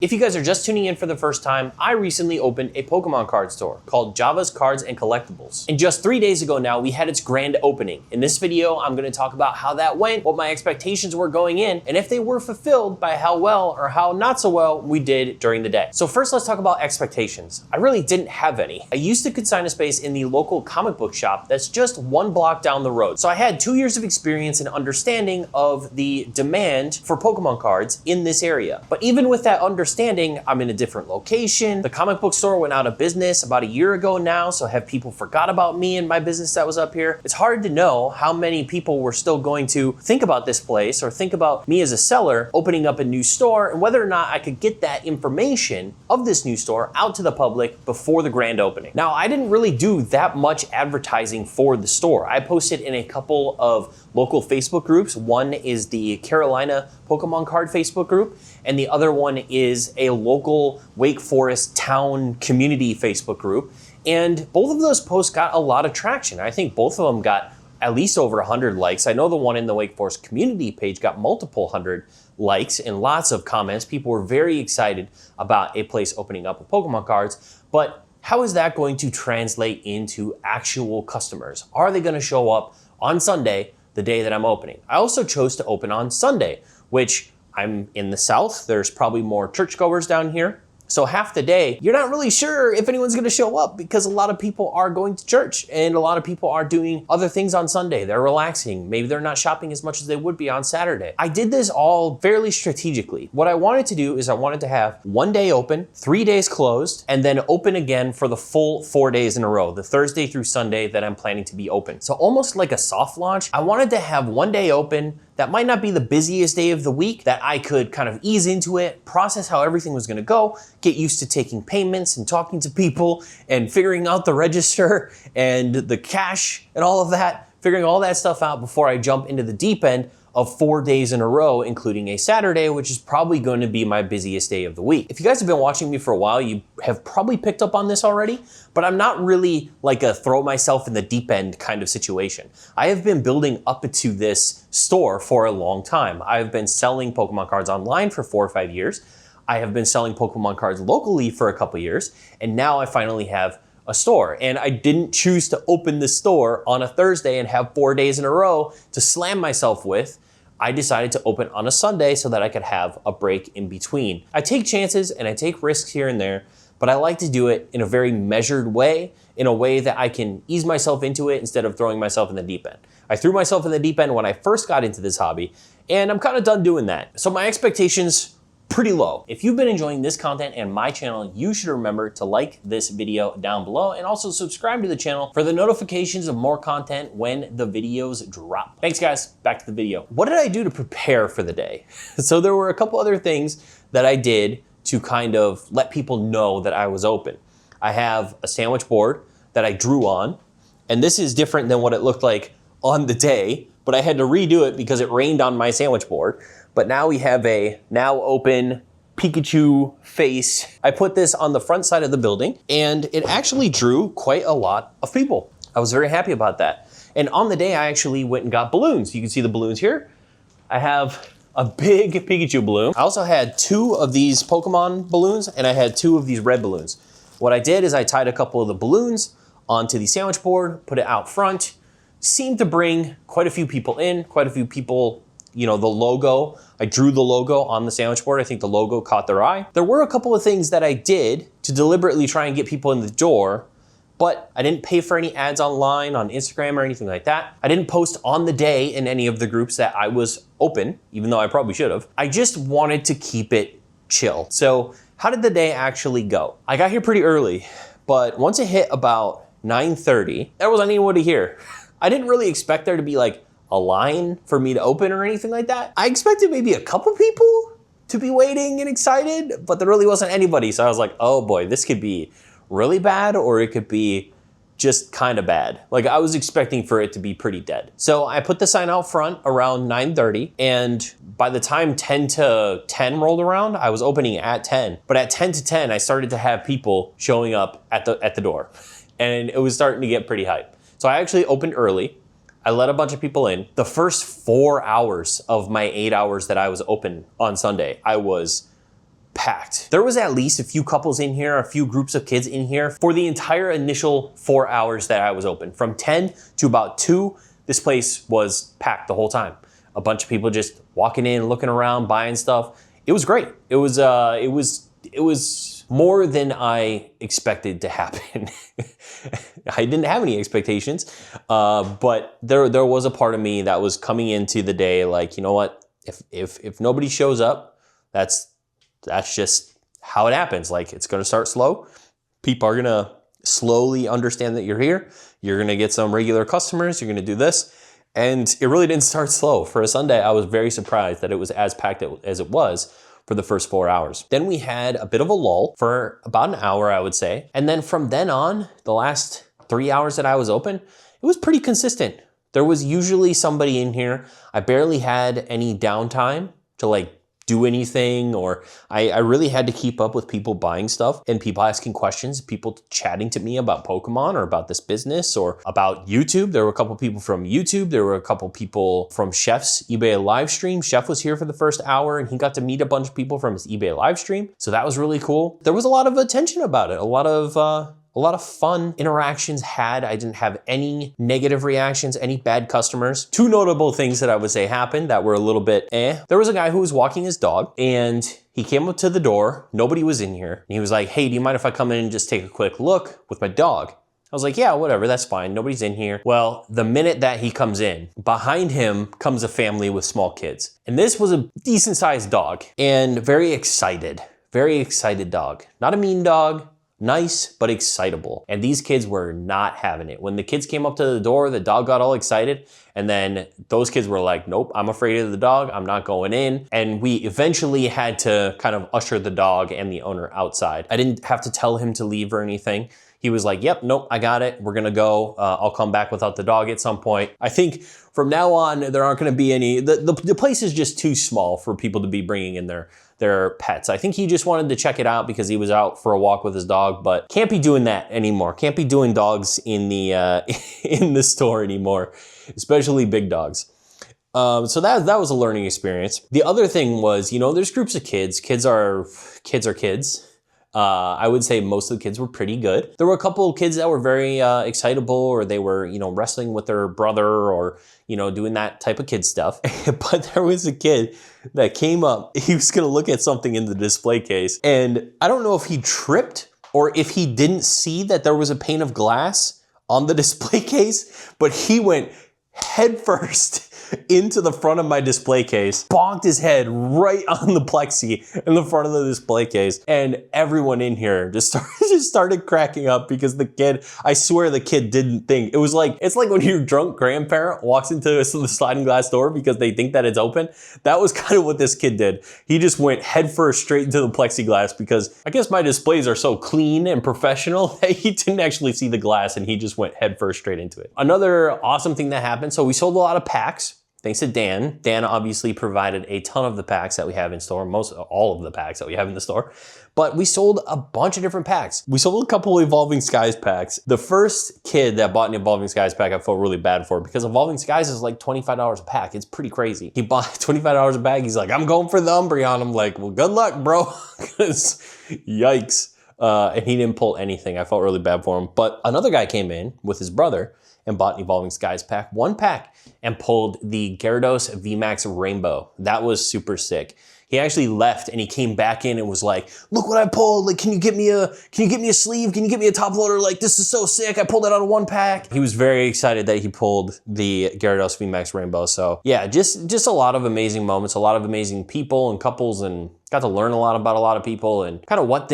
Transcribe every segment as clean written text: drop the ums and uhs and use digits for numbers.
If you guys are just tuning in for the first time, I recently opened a Pokemon card store called Java's Cards and Collectibles. And just 3 days ago now, we had its grand opening. In this video, I'm gonna talk about how that went, what my expectations were going in, and if they were fulfilled by how well or how not so well we did during the day. So first, let's talk about expectations. I really didn't have any. I used to consign a space in the local comic book shop that's just 1 block down the road. So I had 2 years of experience and understanding of the demand for Pokemon cards in this area. But even with that understanding, I'm in a different location. The comic book store went out of business about a year ago now, so have people forgot about me and my business that was up here? It's hard to know how many people were still going to think about this place or think about me as a seller opening up a new store and whether or not I could get that information of this new store out to the public before the grand opening. Now, I didn't really do that much advertising for the store. I posted in a couple of local Facebook groups. One is the Carolina Pokemon card Facebook group, and the other one is a local Wake Forest town community Facebook group. And both of those posts got a lot of traction. I think both of them got at least over 100 likes. I know the one in the Wake Forest community page got multiple hundred likes and lots of comments. People were very excited about a place opening up with Pokemon cards, but how is that going to translate into actual customers? Are they gonna show up on Sunday, the day that I'm opening? I also chose to open on Sunday, which I'm in the South. There's probably more churchgoers down here. So half the day, you're not really sure if anyone's gonna show up because a lot of people are going to church and a lot of people are doing other things on Sunday. They're relaxing. Maybe they're not shopping as much as they would be on Saturday. I did this all fairly strategically. What I wanted to do is I wanted to have 1 day open, 3 days closed, and then open again for the full 4 days in a row, the Thursday through Sunday that I'm planning to be open. So almost like a soft launch, I wanted to have 1 day open. That might not be the busiest day of the week, that I could kind of ease into it, process how everything was gonna go, get used to taking payments and talking to people and figuring out the register and the cash and all of that, figuring all that stuff out before I jump into the deep end of 4 days in a row, including a Saturday, which is probably going to be my busiest day of the week. If you guys have been watching me for a while, you have probably picked up on this already, but I'm not really like a throw myself in the deep end kind of situation. I have been building up to this store for a long time. I've been selling Pokemon cards online for 4 or 5 years. I have been selling Pokemon cards locally for a couple years, and now I finally have a store. And I didn't choose to open the store on a Thursday and have 4 days in a row to slam myself with. I decided to open on a Sunday so that I could have a break in between. I take chances and I take risks here and there, but I like to do it in a very measured way, in a way that I can ease myself into it instead of throwing myself in the deep end. I threw myself in the deep end when I first got into this hobby, and I'm kind of done doing that. So my expectations, pretty low. If you've been enjoying this content and my channel, you should remember to like this video down below and also subscribe to the channel for the notifications of more content when the videos drop. Thanks guys, back to the video. What did I do to prepare for the day? So there were a couple other things that I did to kind of let people know that I was open. I have a sandwich board that I drew on, and this is different than what it looked like on the day, but I had to redo it because it rained on my sandwich board. But now we have a now open Pikachu face. I put this on the front side of the building and it actually drew quite a lot of people. I was very happy about that. And on the day, I actually went and got balloons. You can see the balloons here. I have a big Pikachu balloon. I also had 2 of these Pokemon balloons and I had 2 of these red balloons. What I did is I tied a couple of the balloons onto the sandwich board, put it out front, seemed to bring quite a few people in, quite a few people, you know, the logo. I drew the logo on the sandwich board. I think the logo caught their eye. There were a couple of things that I did to deliberately try and get people in the door, but I didn't pay for any ads online on Instagram or anything like that. I didn't post on the day in any of the groups that I was open, even though I probably should have. I just wanted to keep it chill. So how did the day actually go? I got here pretty early, but once it hit about 9:30, there wasn't anyone here. I didn't really expect there to be like a line for me to open or anything like that. I expected maybe a couple people to be waiting and excited, but there really wasn't anybody. So I was like, oh boy, this could be really bad or it could be just kind of bad. Like I was expecting for it to be pretty dead. So I put the sign out front around 9:30, and by the time 10 to 10 rolled around, I was opening at 10. But at 10 to 10, I started to have people showing up at the door, and it was starting to get pretty hype. So I actually opened early. I let a bunch of people in. The first 4 hours of my 8 hours that I was open on Sunday, I was packed. There was at least a few couples in here, a few groups of kids in here for the entire initial 4 hours that I was open. From 10 to about 2, this place was packed the whole time. A bunch of people just walking in, looking around, buying stuff. It was great. It was more than I expected to happen. I didn't have any expectations, but there was a part of me that was coming into the day like, you know what? If nobody shows up, that's just how it happens. Like, it's gonna start slow. People are gonna slowly understand that you're here. You're gonna get some regular customers. You're gonna do this. And it really didn't start slow. For a Sunday, I was very surprised that it was as packed as it was for the first 4 hours. Then we had a bit of a lull for about an hour, I would say. And then from then on, the last 3 hours that I was open, it was pretty consistent. There was usually somebody in here. I barely had any downtime to like do anything, or I really had to keep up with people buying stuff and people asking questions, people chatting to me about Pokemon or about this business or about YouTube. There were a couple people from YouTube. There were a couple people from Chef's eBay live stream. Chef was here for the first hour and he got to meet a bunch of people from his eBay live stream. So that was really cool. There was a lot of attention about it, a lot of fun interactions had. I didn't have any negative reactions, any bad customers. 2 notable things that I would say happened that were a little bit There was a guy who was walking his dog and he came up to the door. Nobody was in here. And he was like, hey, do you mind if I come in and just take a quick look with my dog? I was like, yeah, whatever, that's fine. Nobody's in here. Well, the minute that he comes in, behind him comes a family with small kids. And this was a decent sized dog and very excited dog. Not a mean dog. Nice, but excitable. And these kids were not having it. When the kids came up to the door, the dog got all excited. And then those kids were like, nope, I'm afraid of the dog. I'm not going in. And we eventually had to kind of usher the dog and the owner outside. I didn't have to tell him to leave or anything. He was like, yep, nope, I got it. We're gonna go. I'll come back without the dog at some point. I think from now on, there aren't gonna be any, the place is just too small for people to be bringing in their pets. I think he just wanted to check it out because he was out for a walk with his dog, but can't be doing that anymore. Can't be doing dogs in the in the store anymore, especially big dogs. So that was a learning experience. The other thing was, you know, there's groups of kids. Kids are kids. I would say most of the kids were pretty good. There were a couple of kids that were very excitable, or they were, you know, wrestling with their brother or, you know, doing that type of kid stuff. But there was a kid that came up. He was gonna look at something in the display case. And I don't know if he tripped or if he didn't see that there was a pane of glass on the display case, but he went head first into the front of my display case, bonked his head right on the plexi in the front of the display case. And everyone in here just started cracking up because the kid, I swear the kid didn't think. It was like, it's like when your drunk grandparent walks into the sliding glass door because they think that it's open. That was kind of what this kid did. He just went head first straight into the plexiglass because I guess my displays are so clean and professional that he didn't actually see the glass and he just went head first straight into it. Another awesome thing that happened, so we sold a lot of packs. Thanks to Dan. Dan obviously provided a ton of the packs that we have in store, all of the packs that we have in the store, but we sold a bunch of different packs. We sold a couple of Evolving Skies packs. The first kid that bought an Evolving Skies pack, I felt really bad for because Evolving Skies is like $25 a pack. It's pretty crazy. He bought $25 a bag. He's like, I'm going for the Umbreon. I'm like, well, good luck, bro. Yikes. And he didn't pull anything. I felt really bad for him. But another guy came in with his brother and bought an Evolving Skies pack, 1 pack, and pulled the Gyarados VMAX Rainbow. That was super sick. He actually left and he came back in and was like, look what I pulled. Like, can you get me a sleeve? Can you get me a top loader? Like, this is so sick. I pulled it out of 1 pack. He was very excited that he pulled the Gyarados VMAX Rainbow. So yeah, just a lot of amazing moments, a lot of amazing people and couples, and got to learn a lot about a lot of people and kind of what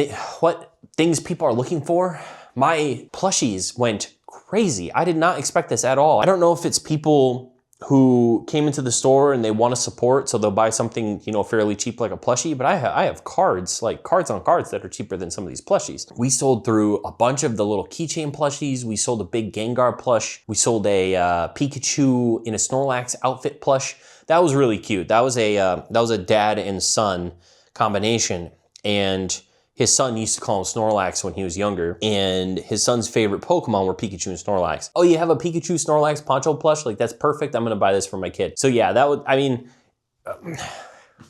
things people are looking for. My plushies went crazy. I did not expect this at all. I don't know if it's people who came into the store and they want to support, so they'll buy something, you know, fairly cheap like a plushie, but I have cards, like cards on cards that are cheaper than some of these plushies. We sold through a bunch of the little keychain plushies. We sold a big Gengar plush. We sold a Pikachu in a Snorlax outfit plush. That was really cute. That was a dad and son combination, and his son used to call him Snorlax when he was younger, and his son's favorite Pokemon were Pikachu and Snorlax. Oh, you have a Pikachu Snorlax poncho plush? Like, that's perfect. I'm gonna buy this for my kid. So yeah, that would, I mean,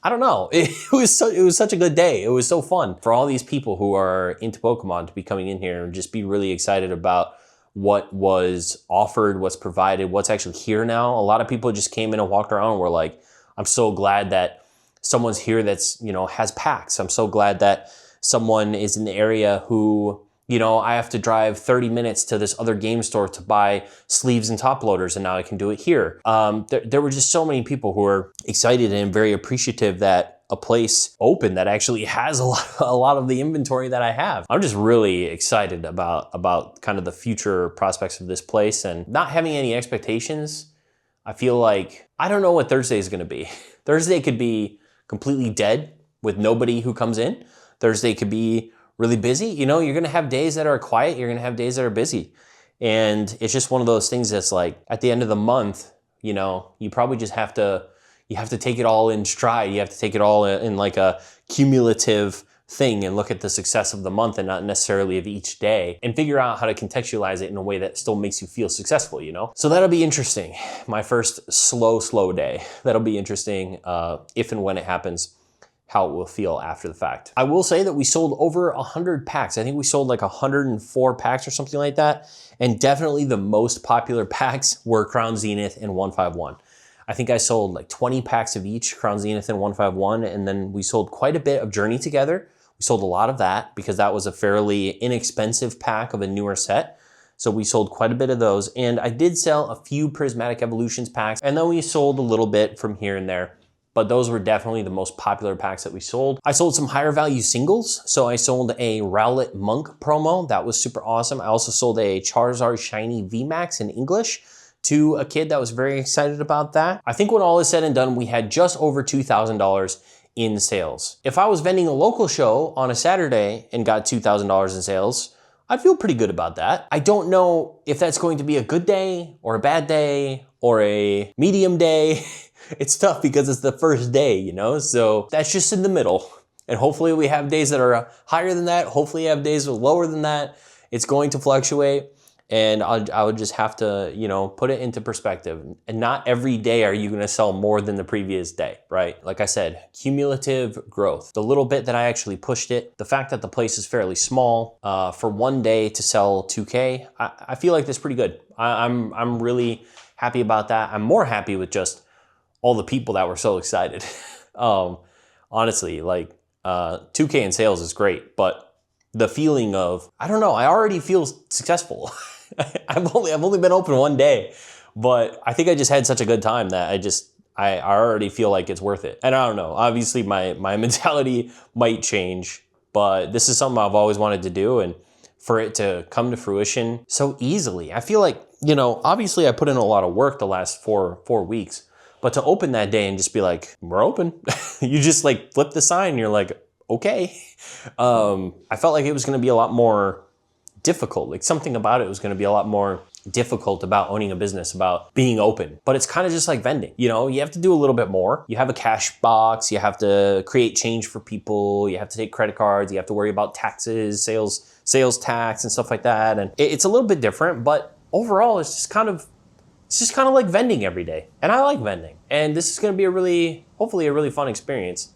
I don't know. It was such a good day. It was so fun for all these people who are into Pokemon to be coming in here and just be really excited about what was offered, what's provided, what's actually here now. A lot of people just came in and walked around and were like, I'm so glad that someone's here that's, has packs. I'm so glad that someone is in the area who, I have to drive 30 minutes to this other game store to buy sleeves and top loaders, and now I can do it here. There were just so many people who were excited and very appreciative that a place open that actually has a lot of the inventory that I have. I'm just really excited about kind of the future prospects of this place, and not having any expectations. I feel like I don't know what Thursday is gonna be. Thursday could be completely dead with nobody who comes in. Thursday could be really busy. You're gonna have days that are quiet, you're gonna have days that are busy. And it's just one of those things that's like, at the end of the month, you probably just have to take it all in stride. You have to take it all in like a cumulative thing and look at the success of the month and not necessarily of each day, and figure out how to contextualize it in a way that still makes you feel successful, So that'll be interesting. My first slow day. That'll be interesting if and when it happens, how it will feel after the fact. I will say that we sold over 100 packs. I think we sold like 104 packs or something like that. And definitely the most popular packs were Crown Zenith and 151. I think I sold like 20 packs of each, Crown Zenith and 151. And then we sold quite a bit of Journey Together. We sold a lot of that because that was a fairly inexpensive pack of a newer set. So we sold quite a bit of those. And I did sell a few Prismatic Evolutions packs. And then we sold a little bit from here and there. But those were definitely the most popular packs that we sold. I sold some higher value singles. So I sold a Rowlet Monk promo. That was super awesome. I also sold a Charizard Shiny VMAX in English to a kid that was very excited about that. I think when all is said and done, we had just over $2,000 in sales. If I was vending a local show on a Saturday and got $2,000 in sales, I'd feel pretty good about that. I don't know if that's going to be a good day or a bad day or a medium day. It's tough because it's the first day, So that's just in the middle. And hopefully we have days that are higher than that. Hopefully you have days lower than that. It's going to fluctuate. And I would just have to, put it into perspective. And not every day are you gonna sell more than the previous day, right? Like I said, cumulative growth. The little bit that I actually pushed it, the fact that the place is fairly small, for one day to sell 2K, I feel like that's pretty good. I'm really happy about that. I'm more happy with just all the people that were so excited. Honestly, like 2K in sales is great, but the feeling of, I don't know, I already feel successful. I've only been open one day, but I think I just had such a good time that I already feel like it's worth it. And I don't know, obviously my mentality might change, but this is something I've always wanted to do, and for it to come to fruition so easily. I feel like, obviously I put in a lot of work the last four weeks, but to open that day and just be like, we're open. You just like flip the sign and you're like, okay. I felt like it was gonna be a lot more difficult. Like something about it was gonna be a lot more difficult about owning a business, about being open. But it's kind of just like vending. You have to do a little bit more. You have a cash box, you have to create change for people, you have to take credit cards, you have to worry about taxes, sales tax and stuff like that. And it's a little bit different, but overall it's just kind of like vending every day. And I like vending. And this is gonna be hopefully a really fun experience.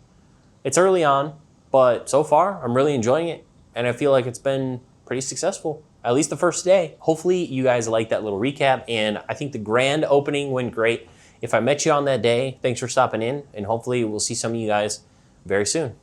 It's early on, but so far I'm really enjoying it. And I feel like it's been pretty successful, at least the first day. Hopefully you guys like that little recap. And I think the grand opening went great. If I met you on that day, thanks for stopping in. And hopefully we'll see some of you guys very soon.